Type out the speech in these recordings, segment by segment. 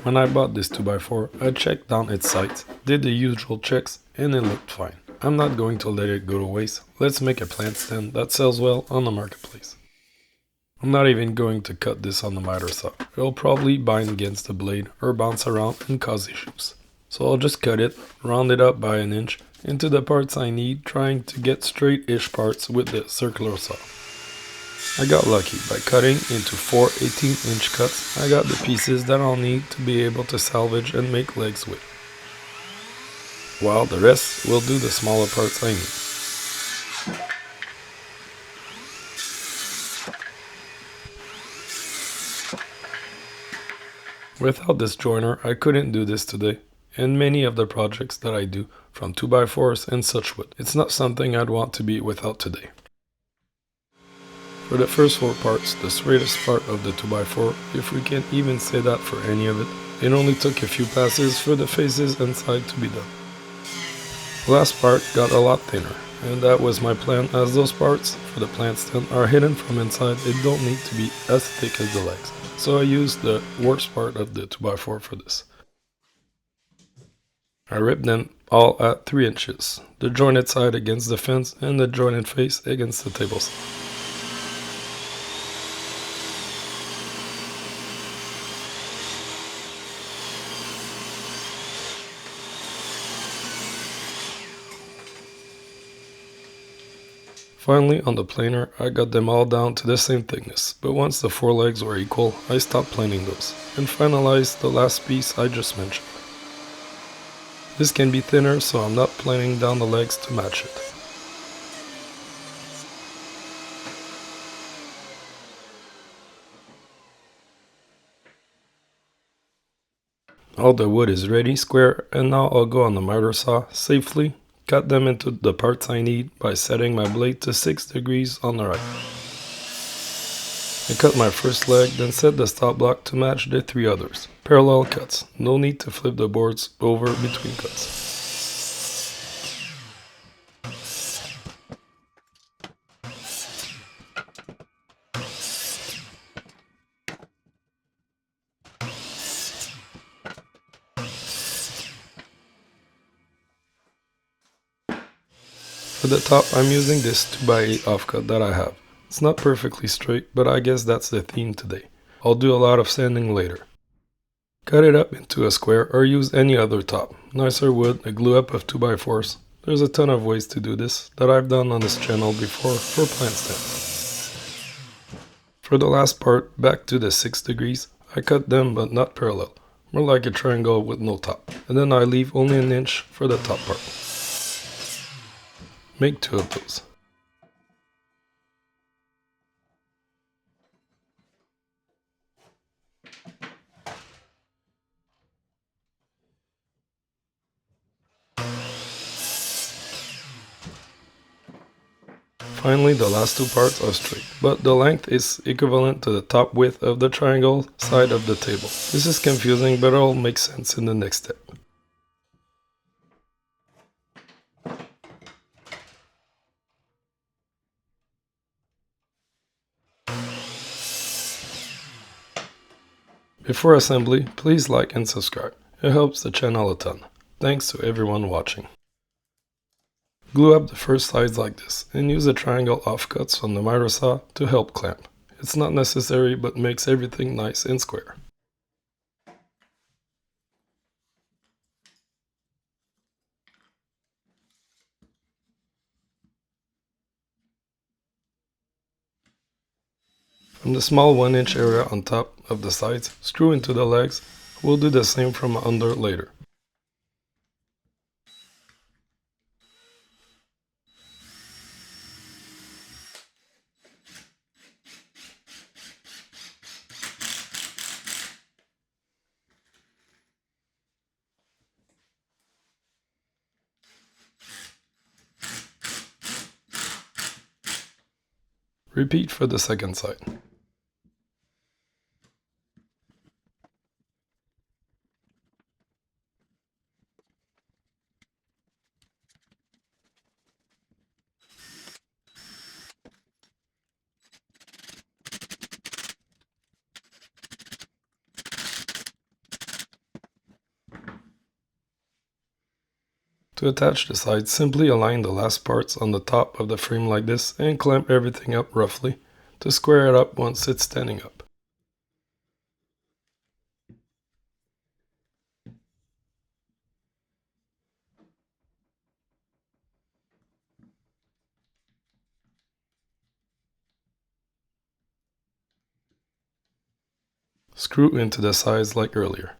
When I bought this 2x4, I checked down its sides, did the usual checks, and it looked fine. I'm not going to let it go to waste. Let's make a plant stand that sells well on the marketplace. I'm not even going to cut this on the miter saw. It'll probably bind against the blade or bounce around and cause issues. So I'll just cut it, round it up by an inch, into the parts I need, trying to get straight-ish parts with the circular saw. I got lucky by cutting into 4 18-inch cuts. I got the pieces that I'll need to be able to salvage and make legs with, while the rest will do the smaller parts I need. Without this joiner, I couldn't do this today, and many of the projects that I do, from 2x4s and such wood, it's not something I'd want to be without today. For the first 4 parts, the straightest part of the 2x4, if we can even say that for any of it, it only took a few passes for the faces and side to be done. The last part got a lot thinner, and that was my plan, as those parts for the plant stand are hidden from inside. It don't need to be as thick as the legs, so I used the worst part of the 2x4 for this. I ripped them all at 3 inches, the jointed side against the fence and the jointed face against the table side. Finally, on the planer, I got them all down to the same thickness, but once the 4 legs were equal, I stopped planing those, and finalized the last piece I just mentioned. This can be thinner, so I'm not planing down the legs to match it. All the wood is ready, square, and now I'll go on the miter saw, safely cut them into the parts I need by setting my blade to 6 degrees on the right. I cut my first leg, then set the stop block to match the 3 others. Parallel cuts, no need to flip the boards over between cuts. For the top, I'm using this 2x8 offcut that I have. It's not perfectly straight, but I guess that's the theme today. I'll do a lot of sanding later. Cut it up into a square or use any other top. Nicer wood, a glue up of 2x4s. There's a ton of ways to do this that I've done on this channel before for plant stands. For the last part, back to the 6 degrees, I cut them but not parallel, more like a triangle with no top. And then I leave only an inch for the top part. Make 2 of those. Finally, the last 2 parts are straight, but the length is equivalent to the top width of the triangle side of the table. This is confusing, but it all makes sense in the next step. Before assembly, please like and subscribe. It helps the channel a ton. Thanks to everyone watching. Glue up the first sides like this, and use the triangle offcuts from the miter saw to help clamp. It's not necessary, but makes everything nice and square. From the small 1-inch area on top of the sides, screw into the legs. We'll do the same from under later. Repeat for the second side. To attach the sides, simply align the last parts on the top of the frame like this and clamp everything up roughly to square it up once it's standing up. Screw into the sides like earlier.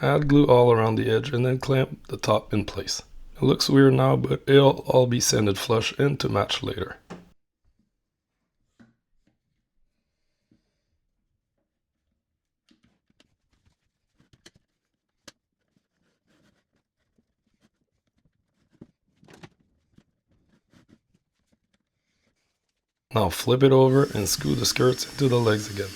Add glue all around the edge and then clamp the top in place. It looks weird now, but it'll all be sanded flush and to match later. Now flip it over and screw the skirts into the legs again.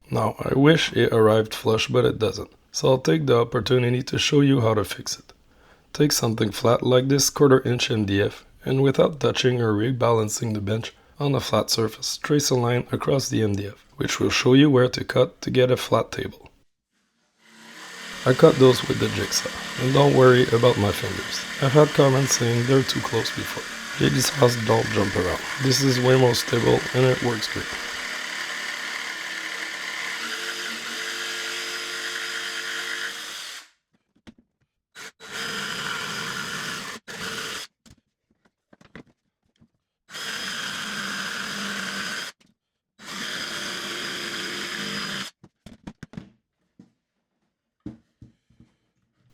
Now I wish it arrived flush, but it doesn't, so I'll take the opportunity to show you how to fix it. Take something flat like this 1/4 inch MDF and without touching or rebalancing the bench on a flat surface, trace a line across the MDF, which will show you where to cut to get a flat table. I cut those with the jigsaw, and don't worry about my fingers. I've had comments saying they're too close before. Jigsaws don't jump around. This is way more stable and it works great.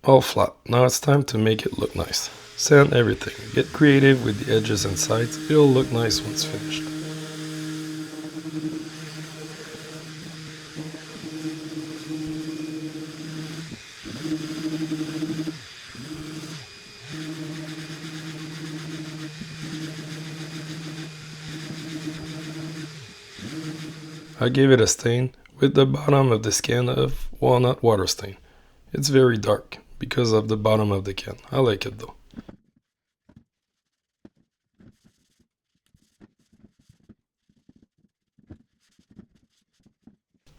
All flat. Now it's time to make it look nice. Sand everything. Get creative with the edges and sides. It'll look nice once finished. I gave it a stain with the bottom of this can of walnut water stain. It's very dark because of the bottom of the can. I like it though.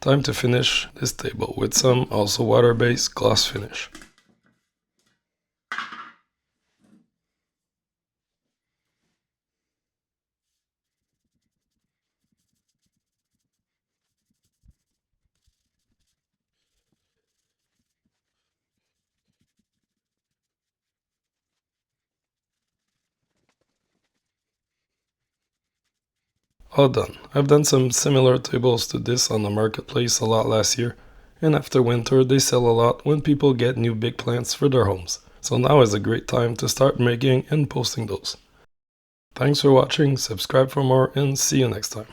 Time to finish this table with some also water-based gloss finish. All done. I've done some similar tables to this on the marketplace a lot last year, and after winter they sell a lot when people get new big plants for their homes. So now is a great time to start making and posting those. Thanks for watching, subscribe for more, and see you next time.